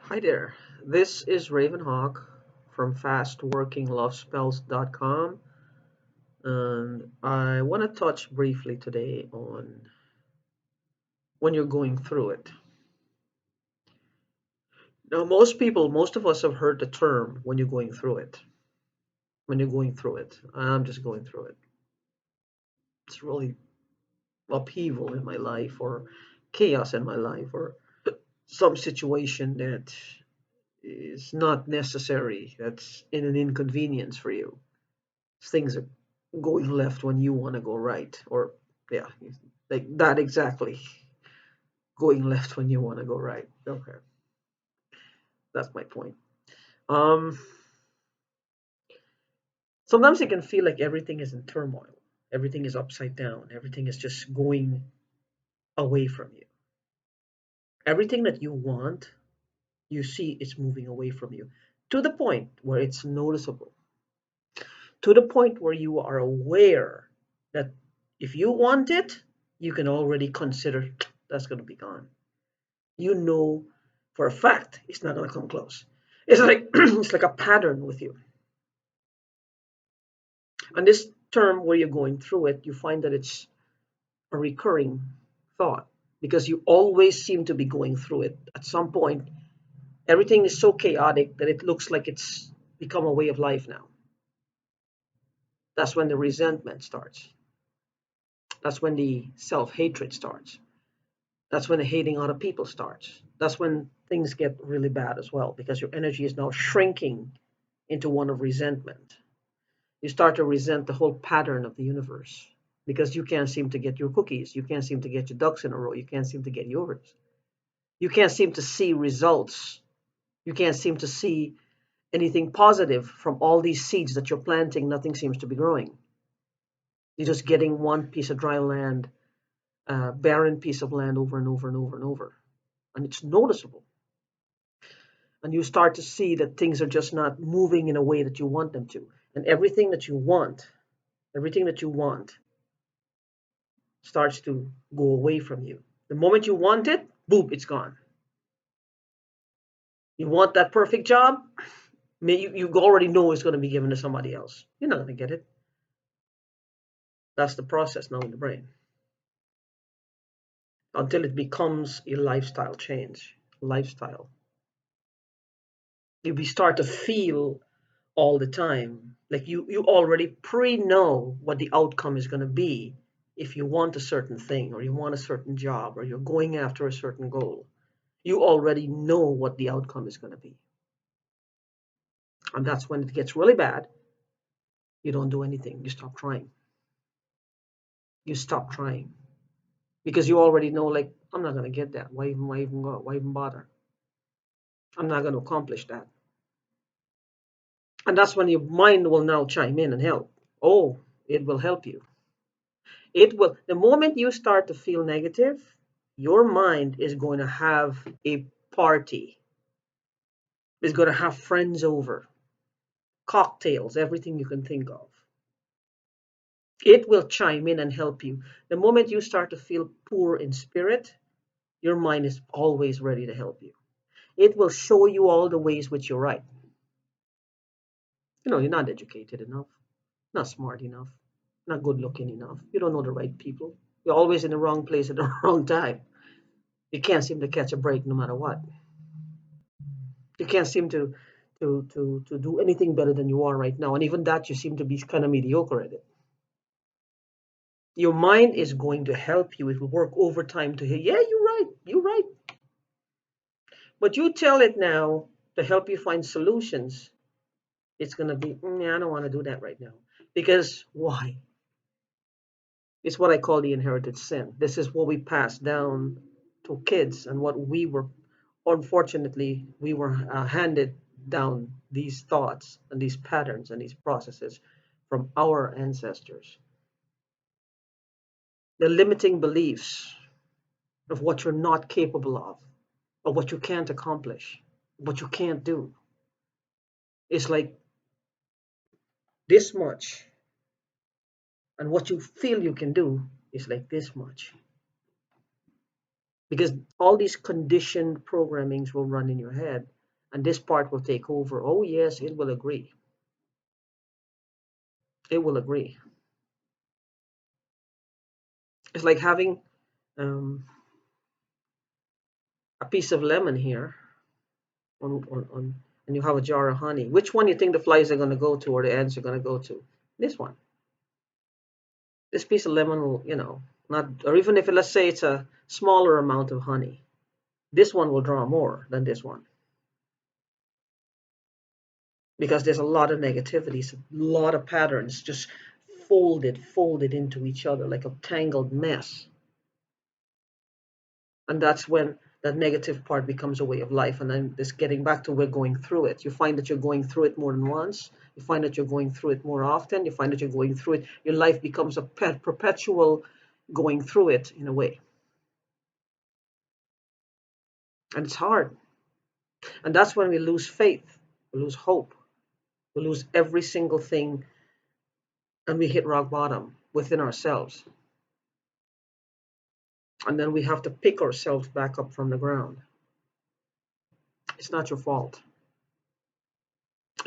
Hi there. This is Ravenhawk from fastworkinglovespells.com, and I want to touch briefly today on when you're going through it. Now, most of us have heard the term when you're going through it. When you're going through it, I'm just going through it. It's really upheaval in my life, or chaos in my life, or some situation that is not necessary, that's in an inconvenience for you. Things are going left when you want to go right, or yeah, like that exactly. Going left when you want to go right. Okay, that's my point. um Sometimes it can feel like everything is in turmoil, everything is upside down, everything is just going away from you. Everything that you want, you see it's moving away from you, to the point where it's noticeable, to the point where you are aware that if you want it, you can already consider that's going to be gone. You know for a fact it's not going to come close. It's like it's like a pattern with you. And this term where you're going through it, you find that it's a recurring thought because you always seem to be going through it. At some point, everything is so chaotic that it looks like it's become a way of life now. That's when the resentment starts. That's when the self hatred starts. That's when the hating other people starts. That's when things get really bad as well because your energy is now shrinking into one of resentment. You start to resent the whole pattern of the universe because you can't seem to get your cookies. You can't seem to get your ducks in a row. You can't seem to get yours. You can't seem to see results. You can't seem to see anything positive from all these seeds that you're planting. Nothing seems to be growing. You're just getting one piece of dry land, barren piece of land over and over and over and over. And it's noticeable. And you start to see that things are just not moving in a way that you want them to. And everything that you want starts to go away from you. The moment you want it, boom, it's gone. You want that perfect job, you already know it's going to be given to somebody else. You're not going to get it. That's the process now in the brain until it becomes a lifestyle change. Lifestyle. You start to feel all the time like you already pre-know what the outcome is going to be if you want a certain thing or you want a certain job or you're going after a certain goal. You already know what the outcome is going to be. And that's when it gets really bad. You don't do anything. You stop trying. You stop trying because you already know, like, I'm not going to get that. Why even go? Why even bother? I'm not going to accomplish that. And that's when your mind will now chime in and help. Oh, it will help you. It will. The moment you start to feel negative, your mind is going to have a party. It's going to have friends over, cocktails, everything you can think of. It will chime in and help you. The moment you start to feel poor in spirit, your mind is always ready to help you. It will show you all the ways which you're right. You're not educated enough, not smart enough, not good looking enough. You don't know the right people. You're always in the wrong place at the wrong time. You can't seem to catch a break no matter what. You can't seem to do anything better than you are right now. And even that, you seem to be kind of mediocre at it. Your mind is going to help you. It will work overtime to hear, yeah, you're right, you're right. But you tell it now to help you find solutions. It's going to be, I don't want to do that right now. Because why? It's what I call the inherited sin. This is what we pass down to kids and what we were, unfortunately, we were handed down these thoughts and these patterns and these processes from our ancestors. The limiting beliefs of what you're not capable of what you can't accomplish, what you can't do. It's like this much, and what you feel you can do is like this much. Because all these conditioned programmings will run in your head. and this part will take over. Oh yes, it will agree. It will agree. It's like having um, a piece of lemon here on, and you have a jar of honey. Which one you think the flies are going to go to, or the ants are going to go to? This one. This piece of lemon will, not, or even if let's say it's a smaller amount of honey, this one will draw more than this one because there's a lot of negativities, a lot of patterns just folded into each other like a tangled mess. And that's when that negative part becomes a way of life. And then this getting back to we're going through it. You find that you're going through it more than once. You find that you're going through it more often. You find that you're going through it. Your life becomes a perpetual going through it in a way. And it's hard. And that's when we lose faith, we lose hope, we lose every single thing, and we hit rock bottom within ourselves. And then we have to pick ourselves back up from the ground. It's not your fault.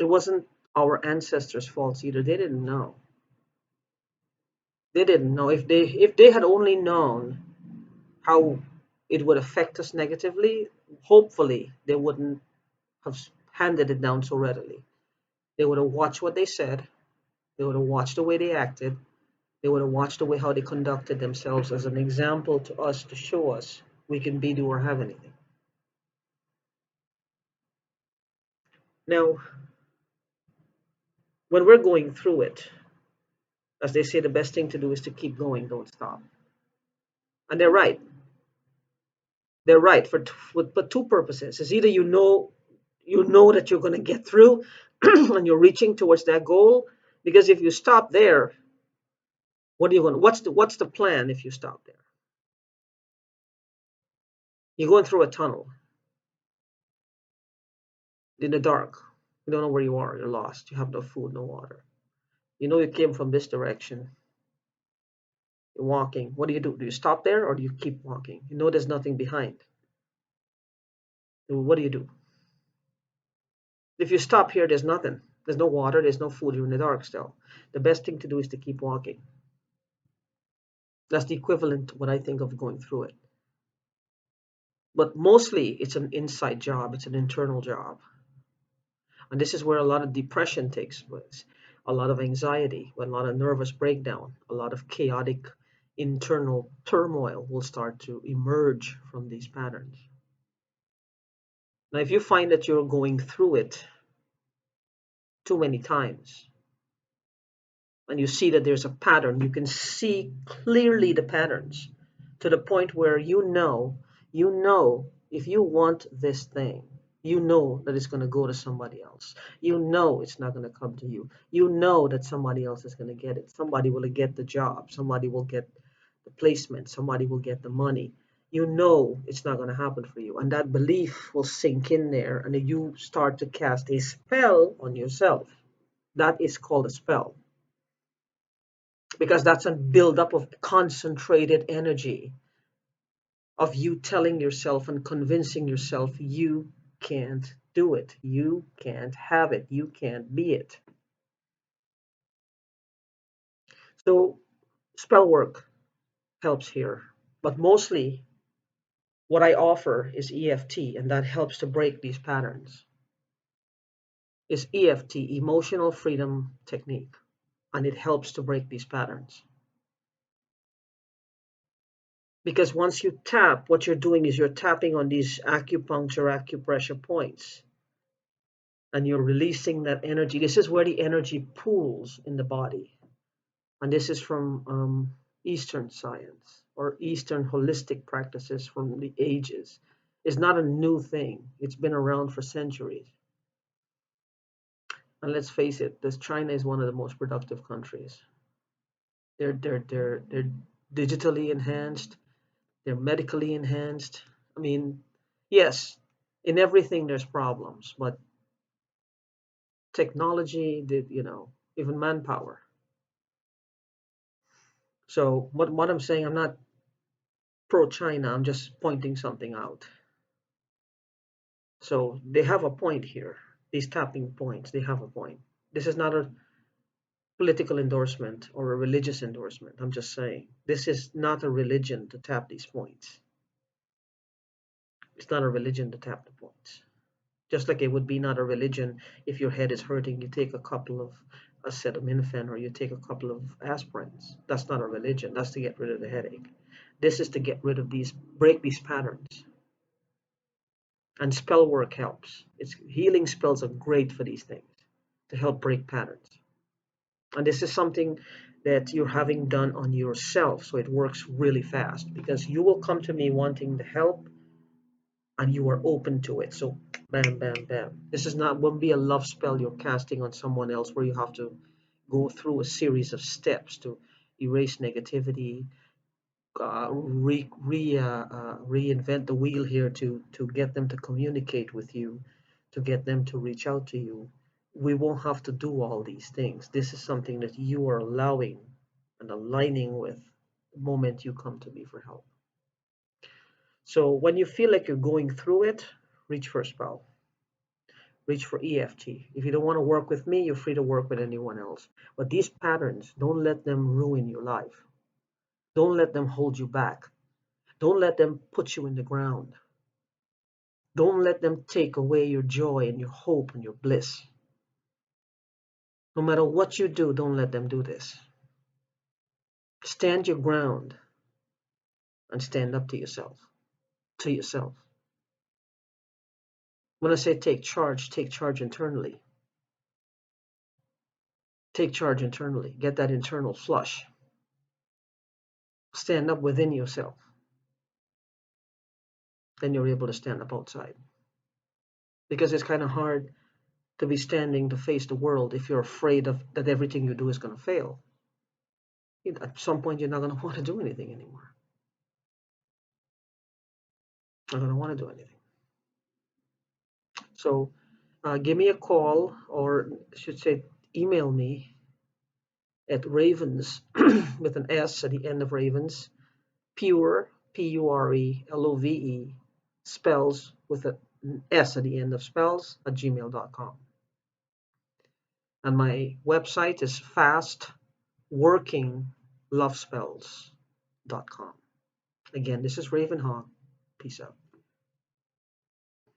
It wasn't our ancestors' faults either. They didn't know. They didn't know. If they had only known how it would affect us negatively, hopefully they wouldn't have handed it down so readily. They would have watched what they said. They would have watched the way they acted. They would have watched the way how they conducted themselves as an example to us to show us we can be, do, or have anything. Now, when we're going through it, as they say, the best thing to do is to keep going, don't stop. And they're right. They're right for two purposes. It's either you know that you're going to get through and you're reaching towards that goal, because if you stop there, what are you going? What's the plan if you stop there? You're going through a tunnel in the dark. You don't know where you are. You're lost. You have no food, no water. You know you came from this direction. You're walking. What do you do? Do you stop there or do you keep walking? You know there's nothing behind. What do you do? If you stop here, there's nothing. There's no water. There's no food. You're in the dark still. The best thing to do is to keep walking. That's the equivalent to what I think of going through it. But mostly it's an inside job. It's an internal job. And this is where a lot of depression takes place, a lot of anxiety, a lot of nervous breakdown, a lot of chaotic internal turmoil will start to emerge from these patterns. Now, if you find that you're going through it too many times and you see that there's a pattern, you can see clearly the patterns to the point where you know if you want this thing, you know that it's going to go to somebody else. You know it's not going to come to you. You know that somebody else is going to get it. Somebody will get the job. Somebody will get the placement. Somebody will get the money. You know it's not going to happen for you. And that belief will sink in there and you start to cast a spell on yourself. That is called a spell because that's a buildup of concentrated energy of you telling yourself and convincing yourself you can't do it, you can't have it, you can't be it. So, spell work helps here, but mostly what I offer is EFT, and that helps to break these patterns. Is EFT, emotional freedom technique, and it helps to break these patterns. Because once you tap, what you're doing is you're tapping on these acupuncture, acupressure points, and you're releasing that energy. This is where the energy pools in the body. And this is from Eastern science or Eastern holistic practices from the ages. It's not a new thing. It's been around for centuries. And let's face it, this China is one of the most productive countries. They're digitally enhanced. They're medically enhanced. I mean, yes, in everything there's problems, but technology, even manpower. So what I'm saying, I'm not pro China. I'm just pointing something out. So they have a point here. These tapping points, they have a point. This is not a political endorsement or a religious endorsement. I'm just saying this is not a religion to tap these points. It's not a religion to tap the points. Just like it would be not a religion if your head is hurting, you take a couple of acetaminophen or you take a couple of aspirins. That's not a religion. That's to get rid of the headache. This is to get rid of these, break these patterns. And spell work helps. It's healing spells are great for these things to help break patterns. And this is something that you're having done on yourself, so it works really fast because you will come to me wanting the help and you are open to it. So bam, bam, bam. This is not won't be a love spell you're casting on someone else where you have to go through a series of steps to erase negativity, reinvent the wheel here to get them to communicate with you, to get them to reach out to you. We won't have to do all these things. This is something that you are allowing and aligning with the moment you come to me for help. So when you feel like you're going through it, reach for a spell. Reach for EFT. If you don't want to work with me, you're free to work with anyone else. But these patterns, don't let them ruin your life. Don't let them hold you back. Don't let them put you in the ground. Don't let them take away your joy and your hope and your bliss. No matter what you do, don't let them do this. Stand your ground and stand up to yourself. To yourself. When I say take charge internally. Take charge internally. Get that internal flush. Stand up within yourself. Then you're able to stand up outside. Because it's kind of hard to be standing to face the world if you're afraid of that everything you do is going to fail. At some point, you're not going to want to do anything anymore. Not going to want to do anything. So give me a call, or I should say, email me at ravens with an S at the end of ravens, pure, PURELOVE, spells with an S at the end of spells at gmail.com. And my website is fastworkinglovespells.com. Again, this is Raven Hawk. Peace out.